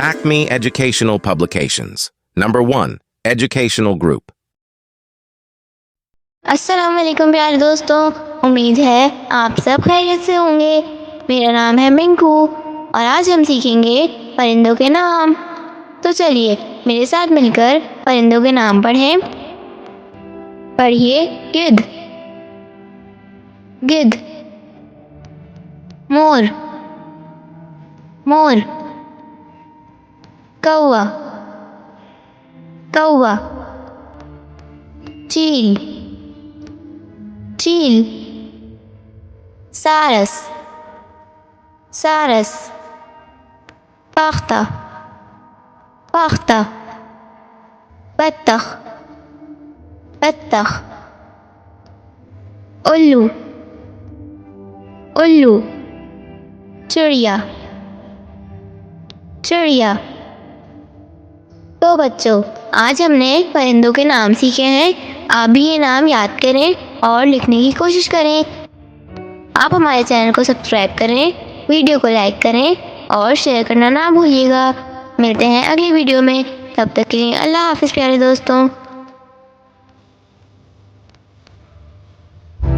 Acme Educational Publications. Number 1. Educational Group. अस्सलाम वालेकुम प्यारे दोस्तों, उम्मीद है आप सब खैरियत से होंगे। मेरा नाम है मिंकू और आज हम सीखेंगे परिंदों के नाम। तो चलिए मेरे साथ मिलकर परिंदों के नाम पढ़ें। पढ़िए गिद्ध, गिद्ध। मोर, मोर। कौवा, कौवा। चील, चील। सारस, सारस। पाख्ता, पाख्ता। बत्तख, बत्तख। उल्लू, उल्लू। चिड़िया, चिड़िया। तो बच्चों, आज हमने परिंदों के नाम सीखे हैं। आप भी ये नाम याद करें और लिखने की कोशिश करें। आप हमारे चैनल को सब्सक्राइब करें, वीडियो को लाइक करें और शेयर करना ना भूलिएगा। मिलते हैं अगली वीडियो में, तब तक के लिए अल्लाह हाफिज़ प्यारे दोस्तों।